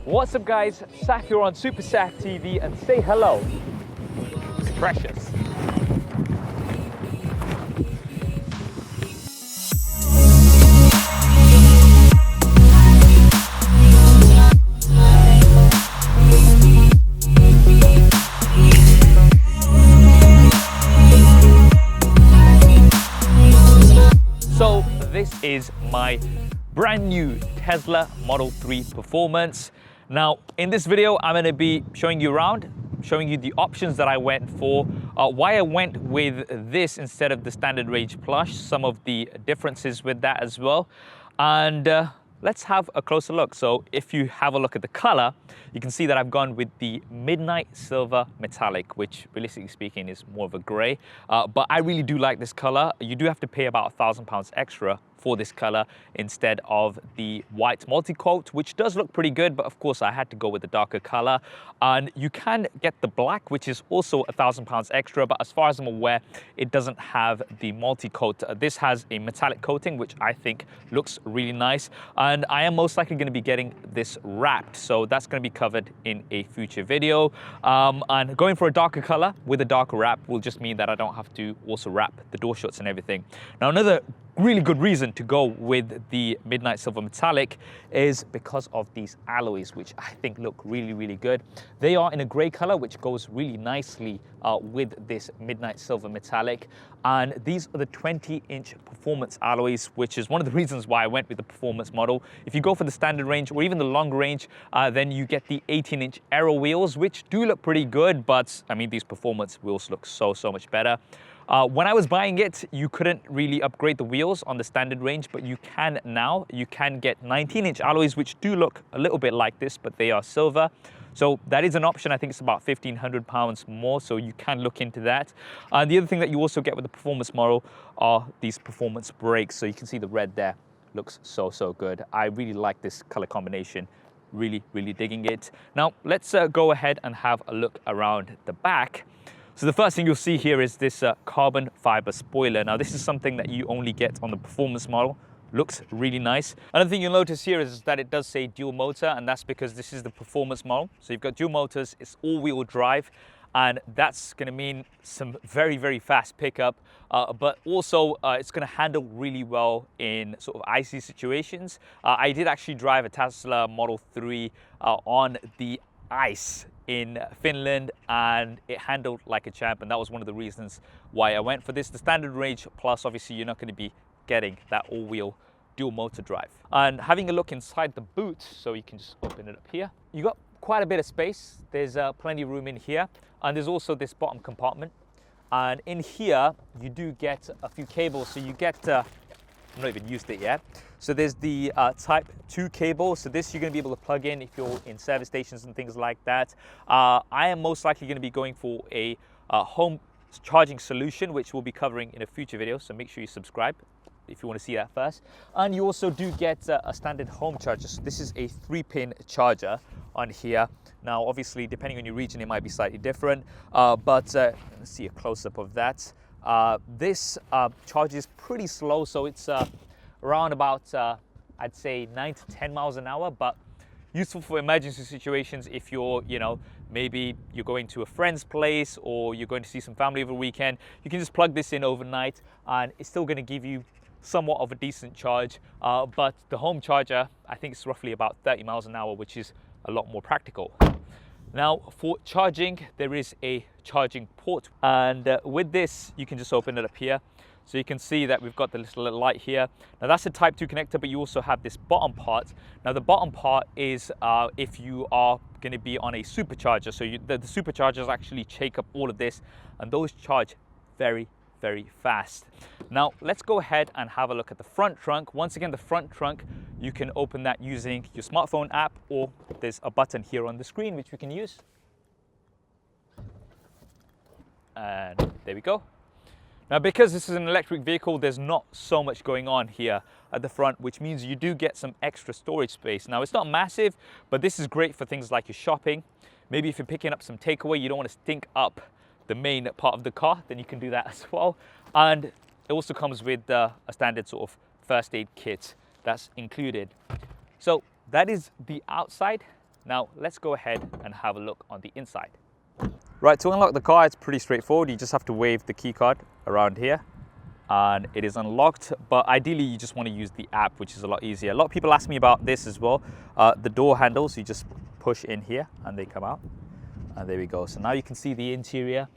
What's up guys, Saf here on SuperSaf TV, and say hello to Precious. So this is my brand new Tesla Model 3 Performance. Now, in this video, I'm going to be showing you around, showing you the options that I went for, why I went with this instead of the standard range plush, some of the differences with that as well. And let's have a closer look. So if you have a look at the color, you can see that I've gone with the Midnight Silver Metallic, which realistically speaking is more of a gray. But I really do like this color. You do have to pay about £1,000 extra for this color instead of the white multi-coat, which does look pretty good, but of course I had to go with the darker color. And you can get the black, which is also £1,000 extra, but as far as I'm aware, it doesn't have the multi-coat. This has a metallic coating, which I think looks really nice. And I am most likely going to be getting this wrapped, so that's going to be covered in a future video. And going for a darker color with a darker wrap will just mean that I don't have to also wrap the door shuts and everything. Now, another really good reason to go with the Midnight Silver Metallic is because of these alloys, which I think look really, really good. They are in a gray color, which goes really nicely with this Midnight Silver Metallic. And these are the 20-inch performance alloys, which is one of the reasons why I went with the performance model. If you go for the standard range or even the long range, then you get the 18-inch aero wheels, which do look pretty good, but I mean, these performance wheels look so much better. When I was buying it, you couldn't really upgrade the wheels on the standard range, but you can now. You can get 19-inch alloys, which do look a little bit like this, but they are silver. So that is an option. I think it's about £1,500 more, so you can look into that. The other thing that you also get with the performance model are these performance brakes. So you can see the red there looks so good. I really like this color combination. Really digging it. Now, let's go ahead and have a look around the back. So the first thing you'll see here is this carbon fiber spoiler. Now, this is something that you only get on the performance model. Looks really nice. Another thing you'll notice here is that it does say dual motor, and that's because this is the performance model. So you've got dual motors, it's all-wheel drive, and that's going to mean some very fast pickup, but also it's going to handle really well in sort of icy situations. I did actually drive a Tesla Model 3 on the ice in Finland, and it handled like a champ, and that was one of the reasons why I went for this. The standard range plus, obviously you're not going to be getting that all-wheel dual motor drive. And having a look inside the boot, so you can just open it up here, you got quite a bit of space. There's plenty of room in here, and there's also this bottom compartment, and in here you do get a few cables. So you get I've not even used it yet. So there's the Type 2 cable. So this you're going to be able to plug in if you're in service stations and things like that. I am most likely going to be going for a home charging solution, which we'll be covering in a future video. So make sure you subscribe if you want to see that first. And you also do get a standard home charger. So this is a 3-pin charger on here. Now, obviously, depending on your region, it might be slightly different. But let's see a close-up of that. This charges pretty slow, so it's around about, I'd say 9 to 10 miles an hour, but useful for emergency situations if you're, maybe you're going to a friend's place or you're going to see some family over the weekend. You can just plug this in overnight and it's still going to give you somewhat of a decent charge, but the home charger, I think it's roughly about 30 miles an hour, which is a lot more practical. Now, for charging, there is a charging port, and with this you can just open it up here, so you can see that we've got the little light here. Now, that's a Type 2 connector, but you also have this bottom part. Now, the bottom part is if you are going to be on a supercharger, so the superchargers actually take up all of this, and those charge very fast. Now, let's go ahead and have a look at the front trunk. Once again, the front trunk, you can open that using your smartphone app, or there's a button here on the screen which we can use. And there we go. Now, because this is an electric vehicle, there's not so much going on here at the front, which means you do get some extra storage space. Now, it's not massive, but this is great for things like your shopping. Maybe if you're picking up some takeaway, you don't want to stink up the main part of the car, then you can do that as well. And it also comes with a standard sort of first aid kit that's included. So that is the outside. Now let's go ahead and have a look on the inside. Right, to unlock the car, it's pretty straightforward. You just have to wave the key card around here and it is unlocked, but ideally you just want to use the app, which is a lot easier. A lot of people ask me about this as well. The door handles, you just push in here and they come out, and there we go. So now you can see the interior.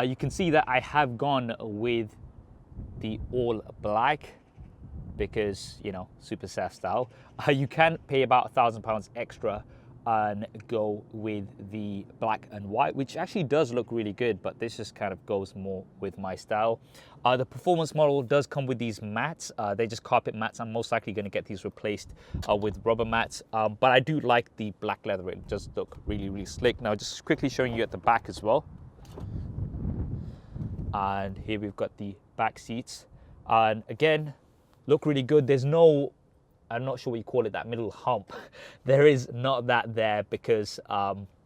You can see that I have gone with the all black because, you know, SuperSaf style. You can pay about £1,000 extra and go with the black and white, which actually does look really good, but this just kind of goes more with my style. The performance model does come with these mats. They're just carpet mats. I'm most likely going to get these replaced with rubber mats, but I do like the black leather. It does look really, really slick. Now just quickly showing you at the back as well. And here we've got the back seats, and again, look really good. There's no, I'm not sure what you call it, that middle hump. There is not that there because,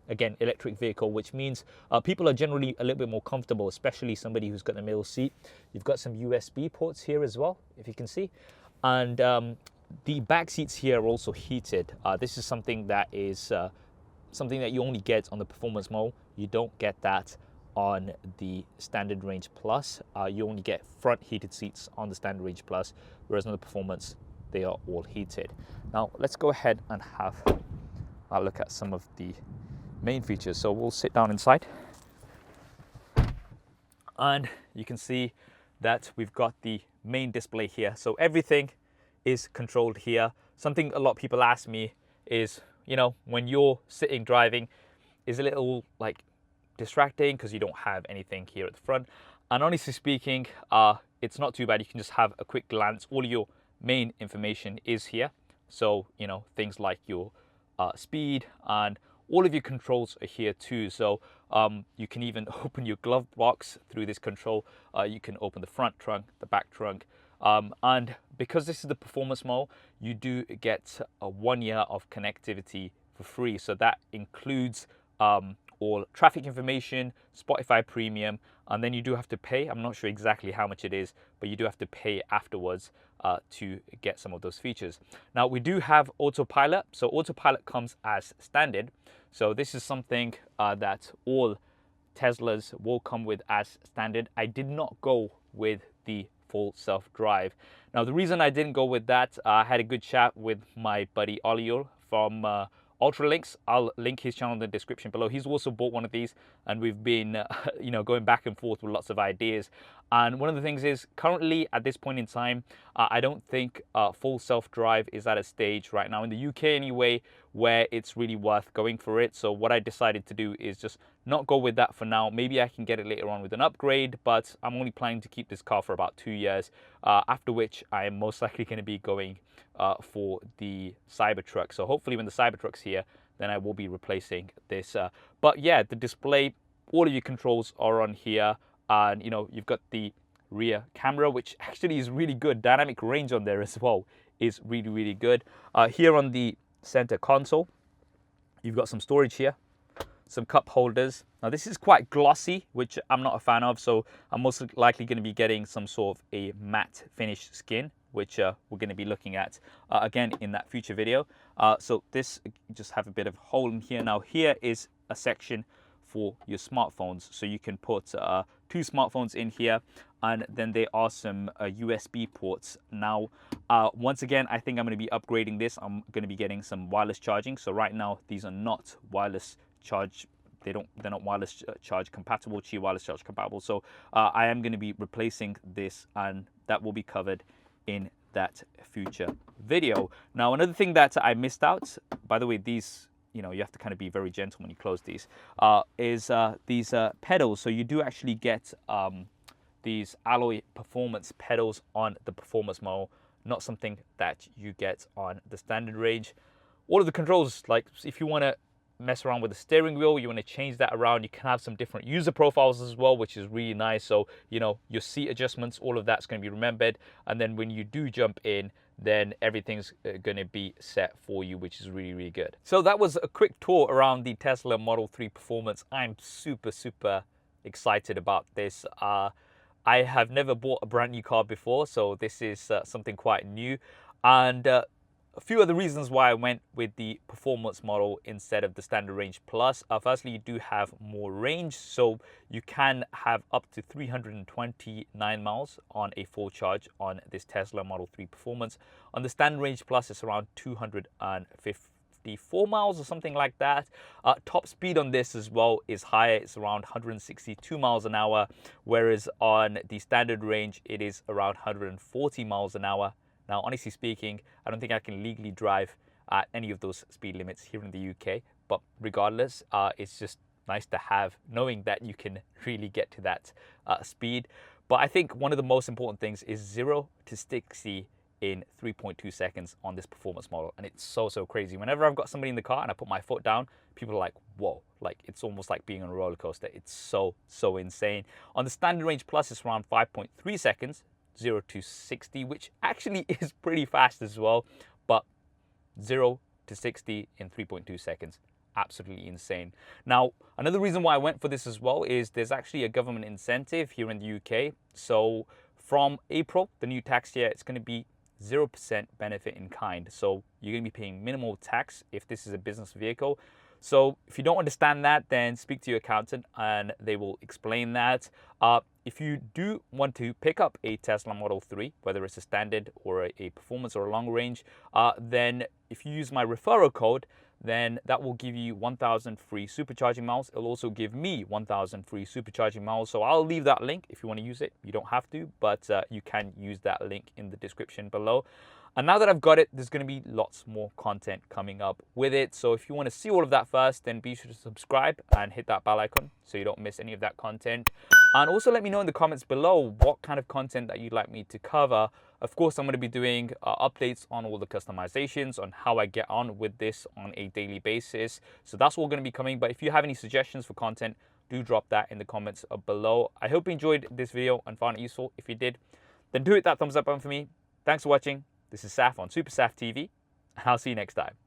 again, electric vehicle, which means people are generally a little bit more comfortable, especially somebody who's got a middle seat. You've got some USB ports here as well, if you can see. And the back seats here are also heated. This is something that is something that you only get on the performance mode. You don't get that on the standard range plus. You only get front heated seats on the standard range plus, whereas on the performance they are all heated. Now let's go ahead and have a look at some of the main features. So we'll sit down inside and you can see that we've got the main display here. So everything is controlled here. Something a lot of people ask me is, you know, when you're sitting driving, is a little like distracting because you don't have anything here at the front. And honestly speaking, it's not too bad. You can just have a quick glance. All your main information is here. So, you know, things like your speed and all of your controls are here too. So you can even open your glove box through this control. You can open the front trunk, the back trunk. And because this is the performance mode, you do get a 1 year of connectivity for free. So that includes all traffic information, Spotify Premium, and then you do have to pay. I'm not sure exactly how much it is, but you do have to pay afterwards to get some of those features. Now we do have Autopilot. So Autopilot comes as standard. So this is something that all Teslas will come with as standard. I did not go with the full self-drive. Now the reason I didn't go with that, I had a good chat with my buddy Oliol from Ultralinks. I'll link his channel in the description below. He's also bought one of these and we've been you know, going back and forth with lots of ideas. And one of the things is currently at this point in time, I don't think full self-drive is at a stage right now in the UK anyway where it's really worth going for it. So what I decided to do is just not go with that for now. Maybe I can get it later on with an upgrade, but I'm only planning to keep this car for about 2 years, after which I am most likely going to be going for the Cybertruck. So hopefully when the Cybertruck's here, then I will be replacing this. But yeah, the display, all of your controls are on here, and you know, you've got the rear camera, which actually is really good. Dynamic range on there as well is really, really good. Here on the center console, you've got some storage here, some cup holders. Now this is quite glossy, which I'm not a fan of, so I'm most likely going to be getting some sort of a matte finish skin, which we're going to be looking at again in that future video. So this just have a bit of hole in here. Now here is a section for your smartphones, so you can put 2 smartphones in here, and then there are some USB ports. Now once again, I think I'm going to be upgrading this. I'm going to be getting some wireless charging. So right now these are not wireless charge, they're not wireless charge compatible, Qi wireless charge compatible. So I am going to be replacing this, and that will be covered in that future video. Now another thing that I missed out, by the way, these, you know, you have to kind of be very gentle when you close these, is these pedals. So you do actually get these alloy performance pedals on the performance mode, not something that you get on the standard range. All of the controls, like if you want to mess around with the steering wheel, you want to change that around, you can have some different user profiles as well, which is really nice. So, you know, your seat adjustments, all of that's going to be remembered, and then when you do jump in, then everything's going to be set for you, which is really, really good. So that was a quick tour around the Tesla Model 3 Performance. I'm super excited about this. I have never bought a brand new car before, so this is something quite new. And a few other reasons why I went with the performance model instead of the standard range plus. Firstly, you do have more range, so you can have up to 329 miles on a full charge on this Tesla Model 3 Performance. On the standard range plus, it's around 254 miles or something like that. Top speed on this as well is higher. It's around 162 miles an hour, whereas on the standard range, it is around 140 miles an hour. Now, honestly speaking, I don't think I can legally drive at any of those speed limits here in the UK, but regardless, it's just nice to have, knowing that you can really get to that speed. But I think one of the most important things is 0 to 60 in 3.2 seconds on this performance model. And it's so crazy. Whenever I've got somebody in the car and I put my foot down, people are like, whoa, like it's almost like being on a roller coaster. It's so insane. On the standard range plus, it's around 5.3 seconds, 0 to 60, which actually is pretty fast as well, but 0 to 60 in 3.2 seconds, absolutely insane. Now, another reason why I went for this as well is there's actually a government incentive here in the UK. So from April, the new tax year, it's going to be 0% benefit in kind. So you're going to be paying minimal tax if this is a business vehicle. So if you don't understand that, then speak to your accountant and they will explain that. If you do want to pick up a Tesla Model 3, whether it's a standard or a performance or a long range, then if you use my referral code, then that will give you 1,000 free supercharging miles. It'll also give me 1,000 free supercharging miles. So I'll leave that link if you want to use it. You don't have to, but you can use that link in the description below. And now that I've got it, there's going to be lots more content coming up with it. So if you want to see all of that first, then be sure to subscribe and hit that bell icon so you don't miss any of that content. And also let me know in the comments below what kind of content that you'd like me to cover. Of course, I'm going to be doing updates on all the customizations, on how I get on with this on a daily basis. So that's all going to be coming. But if you have any suggestions for content, do drop that in the comments below. I hope you enjoyed this video and found it useful. If you did, then do hit that thumbs up button for me. Thanks for watching. This is Saf on SuperSaf TV, and I'll see you next time.